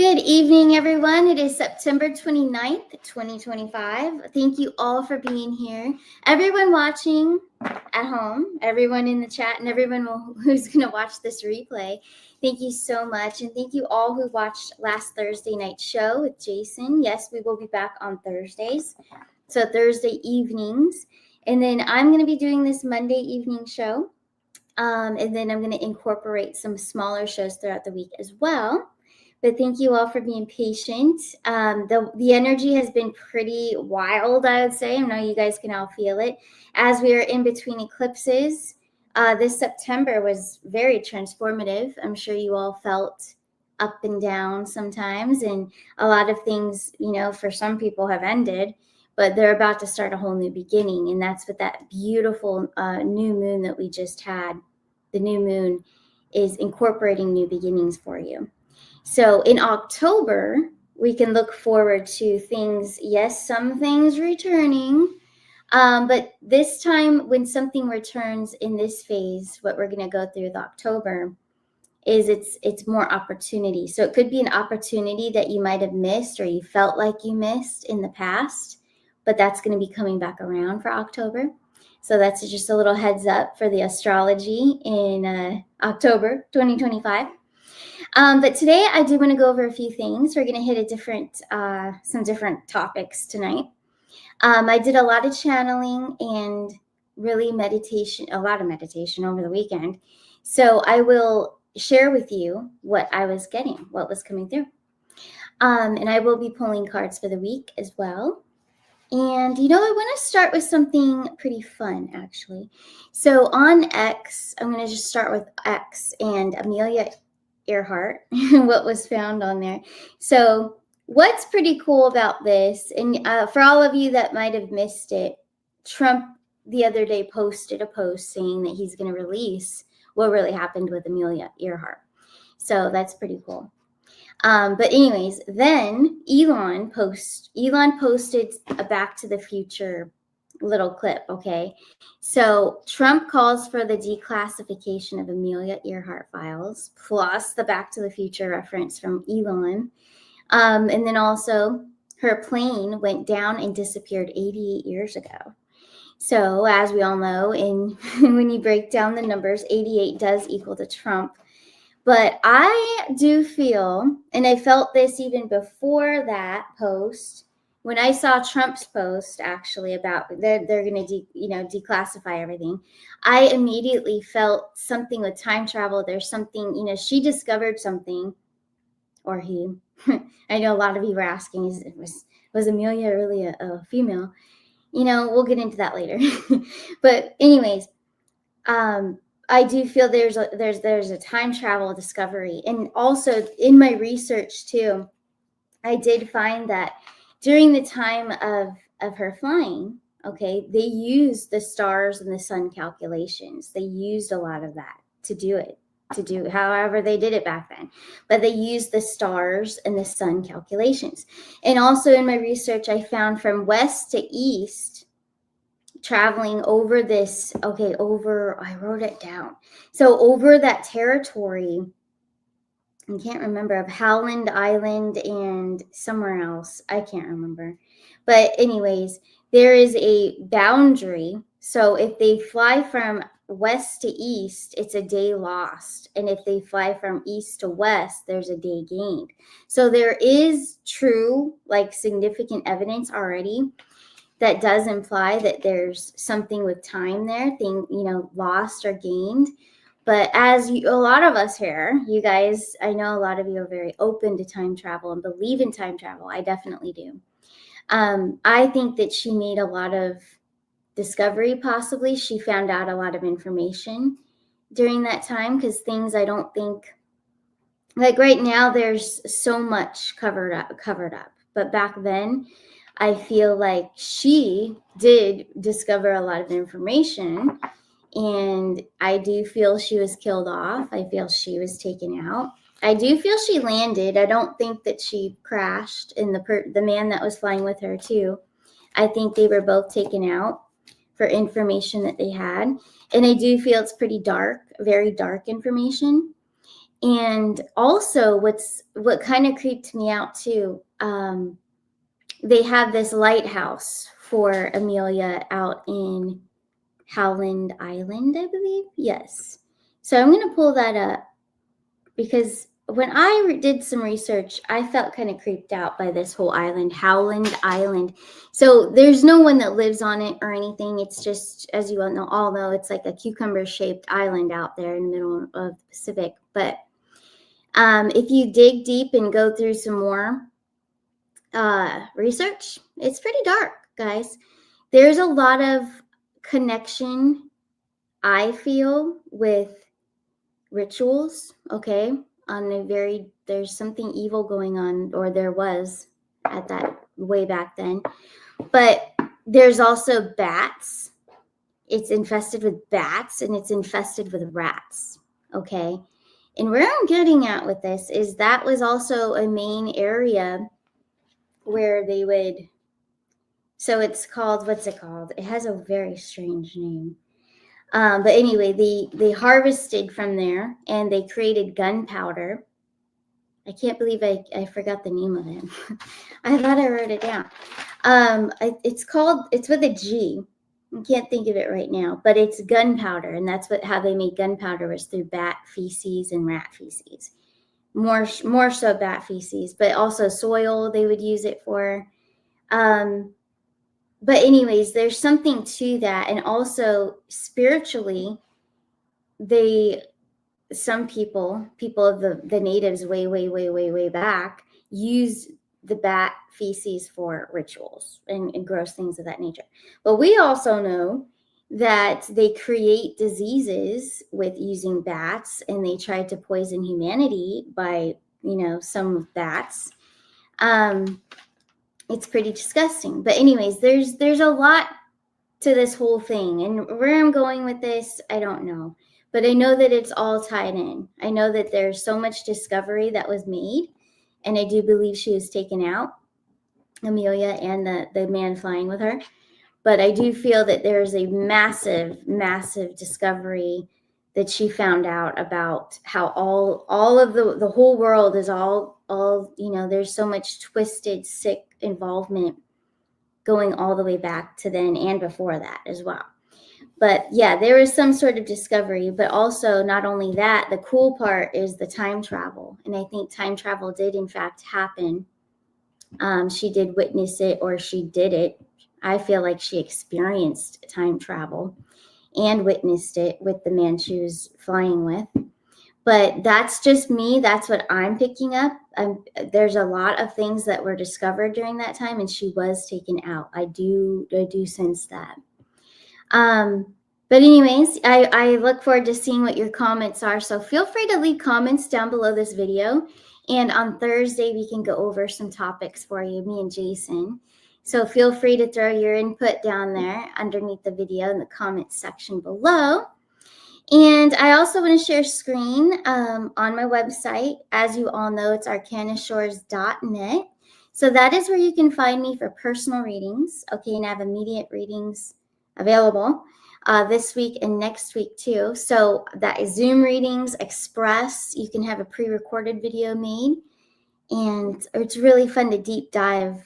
Good evening, everyone. It is September 29th, 2025. Thank you all for being here. Everyone watching at home, everyone in the chat, and everyone who's going to watch this replay, thank you so much. And thank you all who watched last Thursday night show with Jason. Yes, we will be back on Thursdays, so Thursday evenings. And then I'm going to be doing this Monday evening show. And then I'm going to incorporate some smaller shows throughout the week as well. But thank you all for being patient. The energy has been pretty wild, I would say. I know you guys can all feel it. As we are in between eclipses, this September was very transformative. I'm sure you all felt up and down sometimes. And a lot of things, for some people have ended. But they're about to start a whole new beginning. And that's what that beautiful new moon that we just had, the new moon, is incorporating new beginnings for you. So in October, we can look forward to things, yes, some things returning. But this time, when something returns in this phase, what we're going to go through with October is it's more opportunity. So it could be an opportunity that you might have missed or you felt like you missed in the past. But that's going to be coming back around for October. So that's just a little heads up for the astrology in October 2025. But today I do want to go over a few things. We're going to hit some different topics tonight. I did a lot of channeling and really a lot of meditation over the weekend. So I will share with you what I was getting, what was coming through. And I will be pulling cards for the week as well. And, I want to start with something pretty fun, actually. So on X, I'm going to just start with X and Amelia Earhart, what was found on there. So what's pretty cool about this, and for all of you that might have missed it, Trump the other day posted a post saying that he's going to release what really happened with Amelia Earhart. So that's pretty cool. But anyways, then Elon posted a Back to the Future little clip, okay? So Trump calls for the declassification of Amelia Earhart files, plus the Back to the Future reference from Elon. And then also her plane went down and disappeared 88 years ago. So as we all know, when you break down the numbers, 88 does equal to Trump. But I do feel, and I felt this even before that post, when I saw Trump's post actually about they're going to declassify everything, I immediately felt something with time travel. There's something, she discovered something, or he. I know a lot of you were asking, was Amelia really a female? We'll get into that later. But anyways, I do feel there's a time travel discovery. And also in my research too, I did find that during the time of her flying, okay, they used the stars and the sun calculations. They used a lot of that to do however they did it back then. But they used the stars and the sun calculations. And also in my research, I found from west to east, traveling over this, I wrote it down. So over that territory, I can't remember, of Howland Island and somewhere else. I can't remember. But anyways, there is a boundary. So if they fly from west to east, it's a day lost. And if they fly from east to west, there's a day gained. So there is true, significant evidence already that does imply that there's something with time there, lost or gained. But as a lot of us here, you guys, I know a lot of you are very open to time travel and believe in time travel. I definitely do. I think that she made a lot of discovery, possibly. She found out a lot of information during that time, because things I don't think, right now, there's so much covered up. But back then, I feel like she did discover a lot of information, and I do feel she was killed off. I feel she was taken out. I do feel she landed. I don't think that she crashed, and the man that was flying with her too. I think they were both taken out for information that they had. And I do feel it's pretty dark, very dark information. And also what kind of creeped me out too, they have this lighthouse for Amelia out in Howland Island, I believe. Yes. So I'm going to pull that up because when I did some research, I felt kind of creeped out by this whole island, Howland Island. So there's no one that lives on it or anything. It's just, as you all know, it's like a cucumber-shaped island out there in the middle of the Pacific. But if you dig deep and go through some more research, it's pretty dark, guys. There's a lot of connection, I feel, with rituals, okay? There's something evil going on, or there was at that way back then. But there's also bats. It's infested with bats, and it's infested with rats, okay? And where I'm getting at with this is that was also a main area where they would, so it's called, what's it called? It has a very strange name. But anyway, they harvested from there and they created gunpowder. I can't believe I forgot the name of it. I thought I wrote it down. It's with a G. I can't think of it right now, but it's gunpowder, and that's how they made gunpowder, was through bat feces and rat feces. More so bat feces, but also soil they would use it for. But anyways, there's something to that, and also spiritually, some people of the natives way back, use the bat feces for rituals and gross things of that nature. But we also know that they create diseases with using bats, and they tried to poison humanity by, some of bats. It's pretty disgusting. But anyways, there's a lot to this whole thing, and where I'm going with this, I don't know. But I know that it's all tied in. I know that there's so much discovery that was made, and I do believe she was taken out, Amelia and the man flying with her. But I do feel that there's a massive discovery that she found out about how all of the whole world is all there's so much twisted, sick involvement going all the way back to then and before that as well. But yeah, there is some sort of discovery, but also not only that, the cool part is the time travel. And I think time travel did in fact happen. She did witness it, or she did it. I feel like she experienced time travel and witnessed it with the man she was flying with. But that's just me. That's what I'm picking up. There's a lot of things that were discovered during that time, and she was taken out. I do sense that. But anyways, I look forward to seeing what your comments are. So feel free to leave comments down below this video. And on Thursday, we can go over some topics for you, me and Jason. So feel free to throw your input down there underneath the video in the comments section below. And I also want to share a screen on my website. As you all know, it's arcanashores.net. So that is where you can find me for personal readings. Okay, and I have immediate readings available this week and next week too. So that is Zoom readings, Express. You can have a pre-recorded video made. And it's really fun to deep dive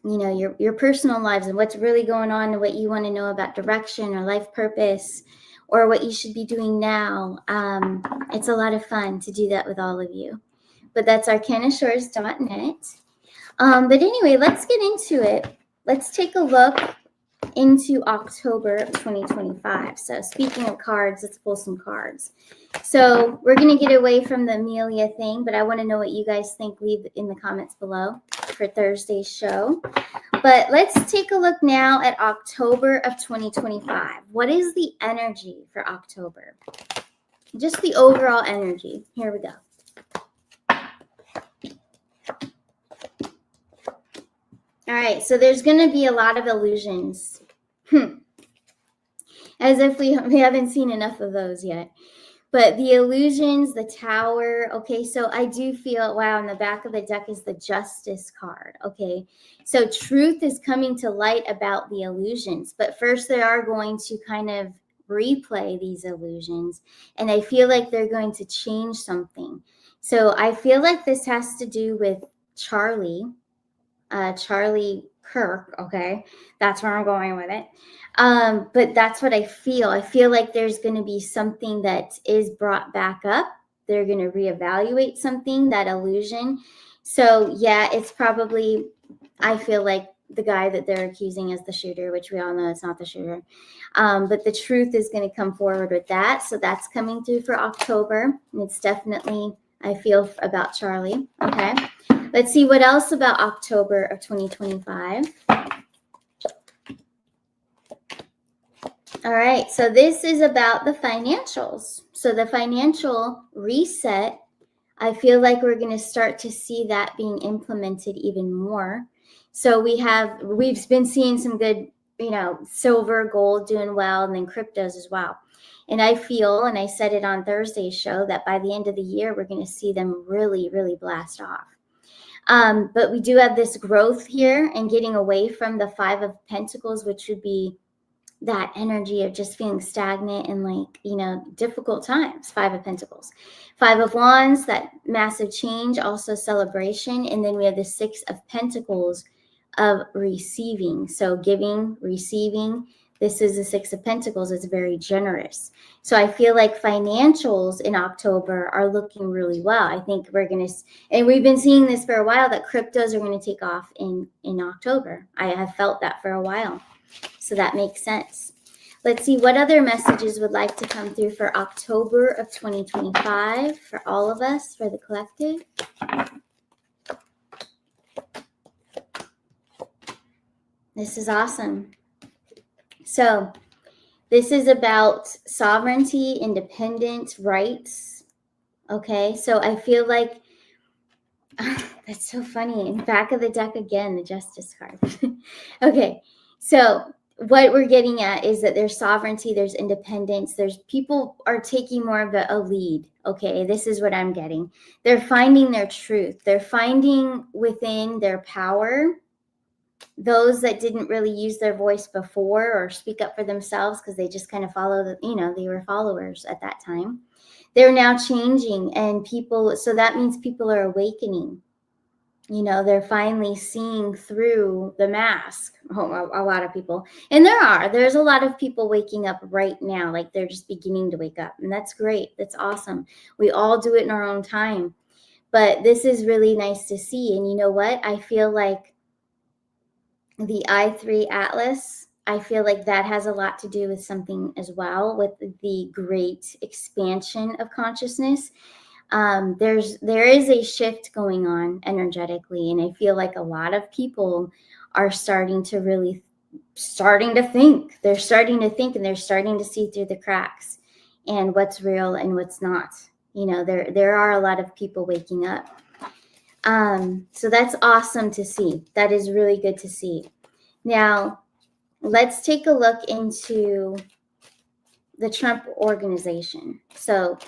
your personal lives and what's really going on and what you want to know about direction or life purpose or what you should be doing now. It's a lot of fun to do that with all of you. But that's arcanashores.net. But anyway, let's get into it. Let's take a look into October of 2025. So speaking of cards, let's pull some cards. So we're going to get away from the Amelia thing, but I want to know what you guys think. Leave in the comments below for Thursday's show. But let's take a look now at October of 2025. What is the energy for October? Just the overall energy. Here we go. All right, so there's going to be a lot of illusions. As if we haven't seen enough of those yet. But the illusions, the tower, okay, so I do feel, wow, in the back of the deck is the Justice card, okay? So truth is coming to light about the illusions, but first they are going to kind of replay these illusions, and I feel like they're going to change something. So I feel like this has to do with Charlie Kirk. Okay, that's where I'm going with it. But that's what I feel. I feel like there's going to be something that is brought back up. They're going to reevaluate something, that illusion. So yeah, it's probably, I feel like the guy that they're accusing is the shooter, which we all know it's not the shooter. But the truth is going to come forward with that. So that's coming through for October. And it's definitely, I feel, about Charlie. Okay. Let's see what else about October of 2025. All right, so this is about the financials. So the financial reset, I feel like we're going to start to see that being implemented even more. So we've been seeing some good, silver, gold doing well, and then cryptos as well. And I feel, and I said it on Thursday's show, that by the end of the year, we're going to see them really, really blast off. But we do have this growth here and getting away from the Five of Pentacles, which would be that energy of just feeling stagnant and difficult times. Five of Pentacles. Five of Wands, that massive change, also celebration. And then we have the Six of Pentacles of receiving. So giving, receiving. This is the Six of Pentacles. It's very generous. So I feel like financials in October are looking really well. I think we're going to, and we've been seeing this for a while, that cryptos are going to take off in October. I have felt that for a while. So that makes sense. Let's see what other messages would like to come through for October of 2025 for all of us, for the collective. This is awesome. So this is about sovereignty, independence, rights. Okay, so I feel like that's so funny. In the back of the deck again, the Justice card. Okay, so what we're getting at is that there's sovereignty, there's independence, there's people are taking more of a lead. Okay, this is what I'm getting. They're finding their truth. They're finding within their power those that didn't really use their voice before or speak up for themselves because they just kind of follow they were followers at that time. They're now changing, and so that means people are awakening. They're finally seeing through the mask. A lot of people. And there's a lot of people waking up right now. Like they're just beginning to wake up. And that's great. That's awesome. We all do it in our own time. But this is really nice to see. And you know what? I feel like the I3 Atlas, I feel like that has a lot to do with something as well, with the great expansion of consciousness. There is a shift going on energetically, and I feel like a lot of people are starting to think. They're starting to think, and they're starting to see through the cracks and what's real and what's not. There are a lot of people waking up. So that's awesome to see. That is really good to see. Now, let's take a look into the Trump organization. So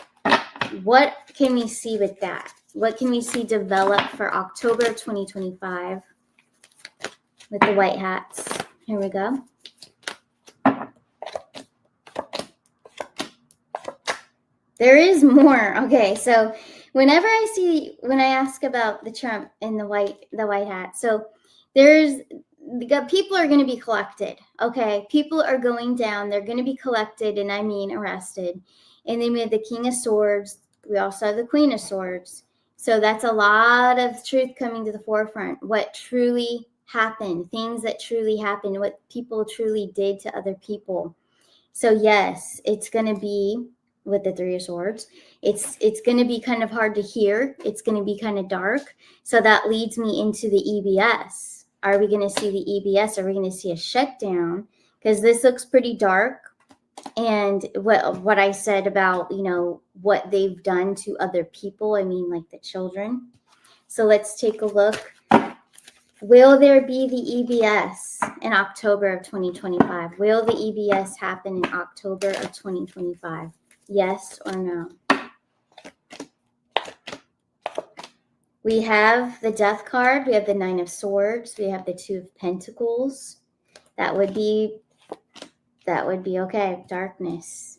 what can we see with that? What can we see develop for October 2025 with the white hats? Here we go. There is more. Okay, so when I ask about the Trump and the white hat, so people are going to be collected. Okay, people are going down. They're going to be collected, and I mean arrested. And then we have the King of Swords. We also have the Queen of Swords. So that's a lot of truth coming to the forefront. What truly happened, things that truly happened, what people truly did to other people. So yes, it's going to be with the Three of Swords. It's going to be kind of hard to hear. It's going to be kind of dark. So that leads me into the EBS. Are we going to see the EBS? Are we going to see a shutdown? Because this looks pretty dark. And what I said about, what they've done to other people, I mean, like the children. So let's take a look. Will there be the EBS in October of 2025? Will the EBS happen in October of 2025? Yes or no? We have the Death card. We have the Nine of Swords. We have the Two of Pentacles. That would be that would be okay. Darkness.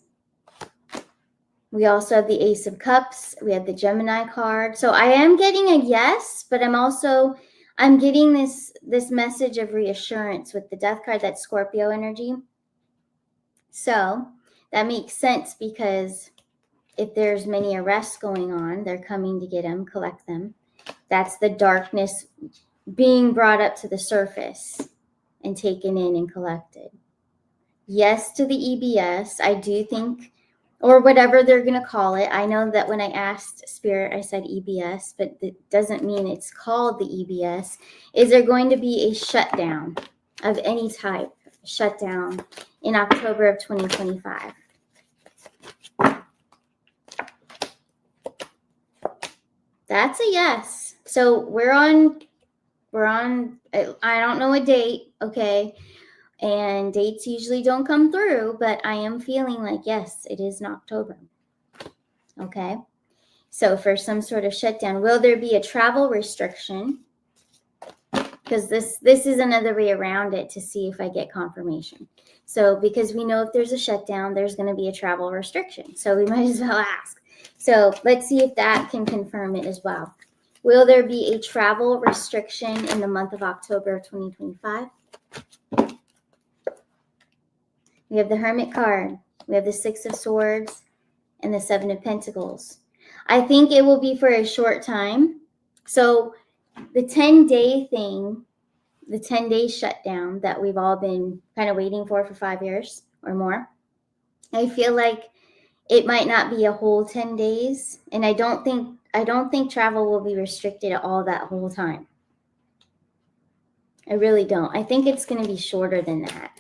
We also have the Ace of Cups. We have the Gemini card. So I am getting a yes, but I'm getting this message of reassurance with the Death card. That's Scorpio energy. So that makes sense, because if there's many arrests going on, they're coming to get them, collect them. That's the darkness being brought up to the surface and taken in and collected. Yes to the EBS. I do think, or whatever they're going to call it. I know that when I asked Spirit, I said EBS, but it doesn't mean it's called the EBS. Is there going to be a shutdown of any type, shutdown in October of 2025? That's a yes. So we're on, I don't know a date, okay? And dates usually don't come through, but I am feeling like, yes, it is in October. Okay. So for some sort of shutdown, will there be a travel restriction? Because this is another way around it to see if I get confirmation. So because we know if there's a shutdown, there's going to be a travel restriction. So we might as well ask. So let's see if that can confirm it as well. Will there be a travel restriction in the month of October of 2025? We have the Hermit card. We have the Six of Swords and the Seven of Pentacles. I think it will be for a short time. So the 10-day thing, the 10-day shutdown that we've all been kind of waiting for 5 years or more, I feel like it might not be a whole 10 days. And I don't think travel will be restricted at all that whole time. I really don't. I think it's going to be shorter than that.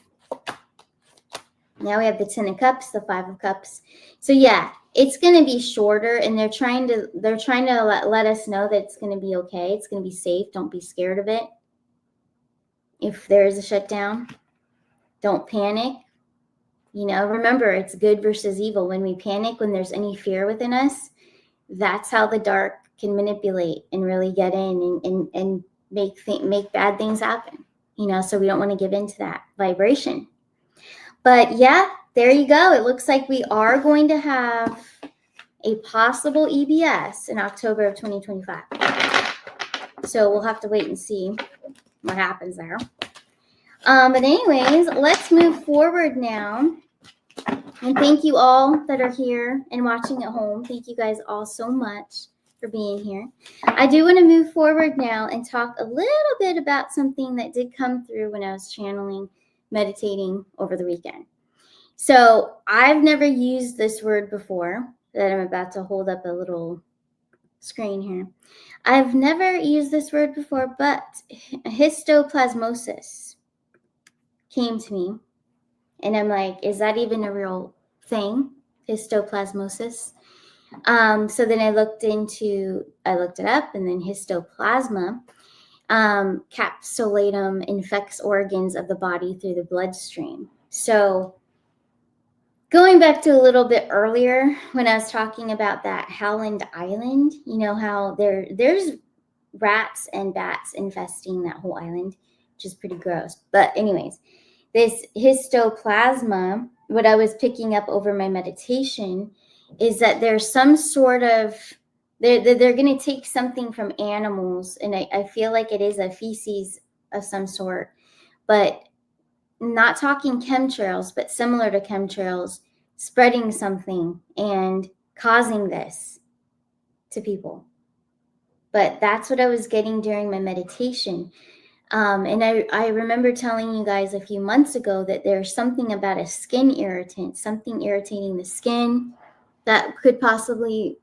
Now we have the 10 of Cups, the 5 of Cups. So yeah, it's going to be shorter, and they're trying to let us know that it's going to be okay. It's going to be safe. Don't be scared of it. If there is a shutdown, don't panic. Remember, it's good versus evil. When we panic, when there's any fear within us, that's how the dark can manipulate and really get in and make bad things happen. So we don't want to give in to that vibration. But yeah, there you go. It looks like we are going to have a possible EBS in October of 2025. So we'll have to wait and see what happens there. But anyways, let's move forward now. And thank you all that are here and watching at home. Thank you guys all so much for being here. I do want to move forward now and talk a little bit about something that did come through when I was channeling, meditating over the weekend. So I've never used this word before that I'm about to hold up a little screen here. I've never used this word before, but histoplasmosis came to me. And I'm like, is that even a real thing? Histoplasmosis. So then I looked it up, and then histoplasma, capsulatum, infects organs of the body through the bloodstream. So going back to a little bit earlier when I was talking about that Howland Island, how there's rats and bats infesting that whole island, which is pretty gross. But anyways, this histoplasma, what I was picking up over my meditation, is that there's some sort of, they're going to take something from animals, and I feel like it is a feces of some sort, but not talking chemtrails, but similar to chemtrails, spreading something and causing this to people. But that's what I was getting during my meditation. And I remember telling you guys a few months ago that there's something about a skin irritant, something irritating the skin that could possibly,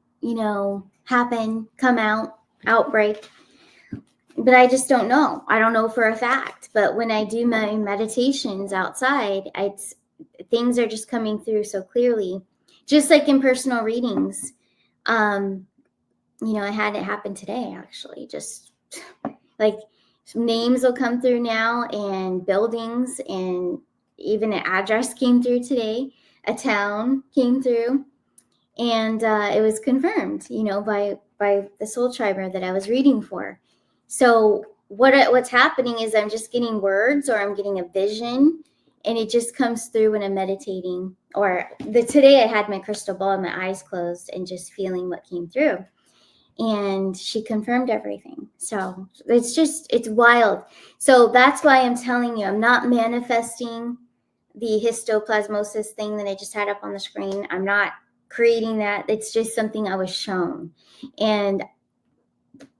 happen, come outbreak. But I just don't know. I don't know for a fact. But when I do my meditations outside, things are just coming through so clearly. Just like in personal readings. I had it happen today, actually. Just like names will come through now, and buildings, and even an address came through today. A town came through, and it was confirmed, by the soul triber that I was reading for. So what's happening is I'm just getting words, or I'm getting a vision, And it just comes through when I'm meditating. Today I had my crystal ball and my eyes closed and just feeling what came through. And she confirmed everything. So it's wild. So that's why I'm telling you, I'm not manifesting the histoplasmosis thing that I just had up on the screen. I'm not creating that. It's just something I was shown. And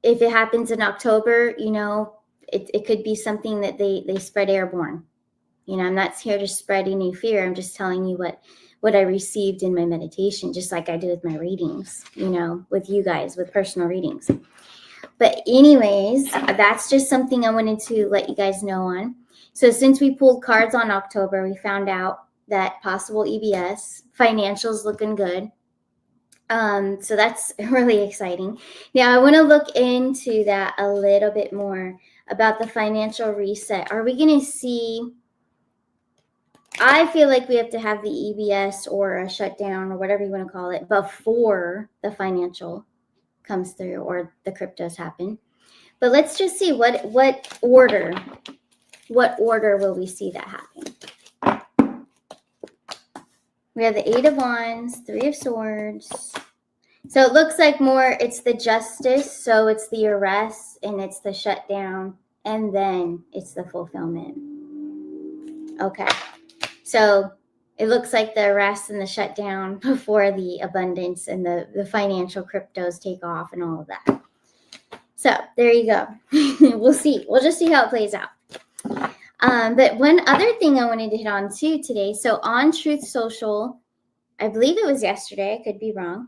if it happens in October, it could be something that they spread airborne. I'm not here to spread any fear. I'm just telling you what I received in my meditation, just like I do with my readings, with you guys, with personal readings. But anyways, that's just something I wanted to let you guys know on. So since we pulled cards on October, we found out that possible EBS, financials looking good. So that's really exciting. Now I want to look into that a little bit more about the financial reset. Are we going to see... I feel like we have to have the EBS or a shutdown or whatever you want to call it before the financial comes through or the cryptos happen. But let's just see what order will we see that happen. We have the 8 of Wands, 3 of Swords. So it looks like more it's the Justice, so it's the arrest and it's the shutdown and then it's the fulfillment. Okay. So it looks like the arrest and the shutdown before the abundance and the financial cryptos take off and all of that. So there you go. We'll see. We'll just see how it plays out. But one other thing I wanted to hit on too today. So on Truth Social, I believe it was yesterday. I could be wrong.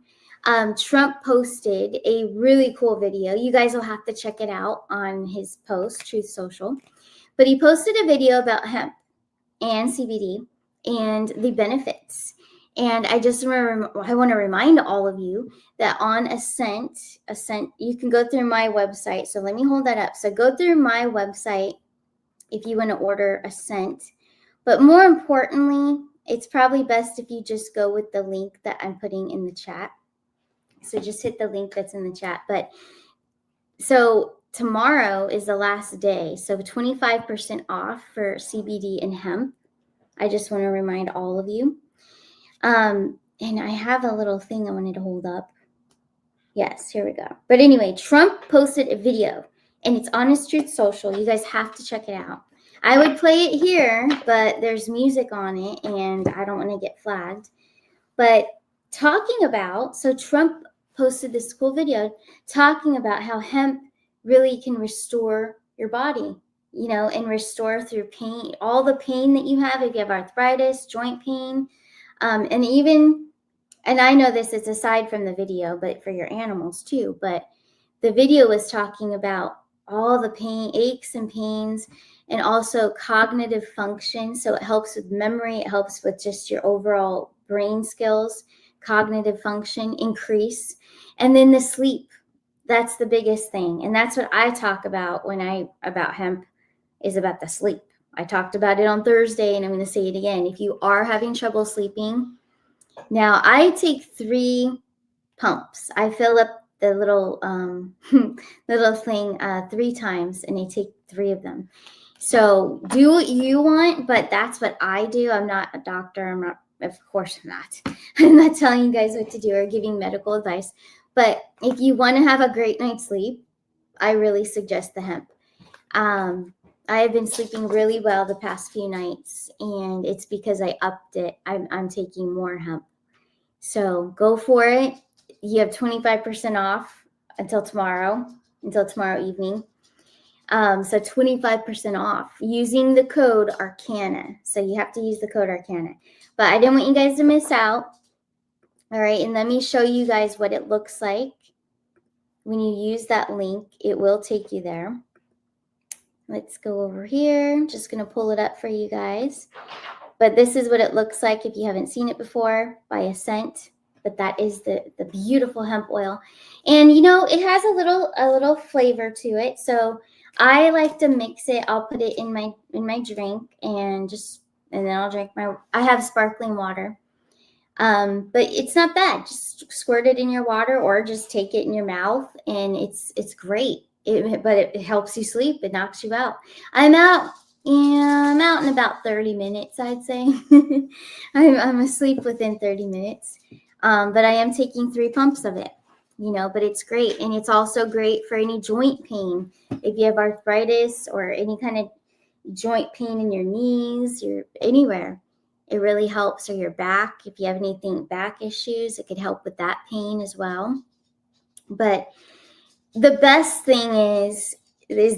Trump posted a really cool video. You guys will have to check it out on his post, Truth Social. But he posted a video about hemp and CBD and the benefits. And I want to remind all of you that on Ascent, you can go through my website. So let me hold that up. So go through my website if you want to order Ascent. But more importantly, it's probably best if you just go with the link that I'm putting in the chat. So just hit the link that's in the chat. But so tomorrow is the last day. So 25% off for CBD and hemp. I just want to remind all of you. And I have a little thing I wanted to hold up. Yes, here we go. But anyway, Trump posted a video and it's on his Truth Social. You guys have to check it out. I would play it here, but there's music on it and I don't want to get flagged. But so Trump posted this cool video talking about how hemp really can restore your body, and restore through pain, all the pain that you have, if you have arthritis, joint pain, and I know this is aside from the video, but for your animals too, but the video was talking about all the pain, aches and pains, and also cognitive function. So it helps with memory. It helps with just your overall brain skills, cognitive function increase. And then the sleep, that's the biggest thing. And that's what I talk about about hemp, is about the sleep. I talked about it on Thursday and I'm going to say it again. If you are having trouble sleeping, now I take 3 pumps. I fill up the little thing 3 times and I take 3 of them. So do what you want, but that's what I do. I'm not a doctor. Of course I'm not. I'm not telling you guys what to do or giving medical advice. But if you want to have a great night's sleep, I really suggest the hemp. I have been sleeping really well the past few nights, and it's because I upped it. I'm taking more hemp. So go for it. You have 25% off until tomorrow evening. So 25% off using the code Arcana. So you have to use the code Arcana. But I didn't want you guys to miss out. All right, and let me show you guys what it looks like. When you use that link, it will take you there. Let's go over here. I'm just going to pull it up for you guys. But this is what it looks like if you haven't seen it before, by Ascent. But that is the beautiful hemp oil. And, it has a little flavor to it. So I like to mix it. I'll put it in my drink and then I'll drink I have sparkling water. But it's not bad. Just squirt it in your water or just take it in your mouth, and it's great. But it helps you sleep. It knocks you out. I'm out I'm out in about 30 minutes, I'd say. I'm asleep within 30 minutes. But I am taking 3 pumps of it, but it's great. And it's also great for any joint pain. If you have arthritis or any kind of joint pain in your knees, anywhere, it really helps. Or your back, if you have anything back issues, it could help with that pain as well. But the best thing is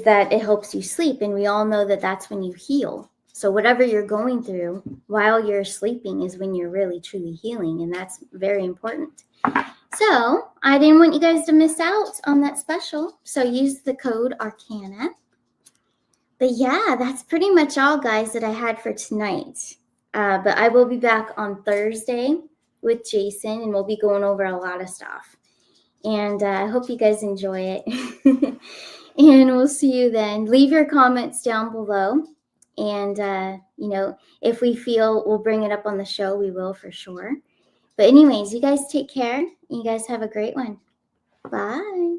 that it helps you sleep, and we all know that that's when you heal. So whatever you're going through while you're sleeping is when you're really truly healing, and that's very important. So I didn't want you guys to miss out on that special, so use the code Arcana. But yeah, that's pretty much all, guys, that I had for tonight. But I will be back on Thursday with Jason, and we'll be going over a lot of stuff. And I hope you guys enjoy it. And we'll see you then. Leave your comments down below. And, if we feel we'll bring it up on the show, we will for sure. But anyways, you guys take care. You guys have a great one. Bye.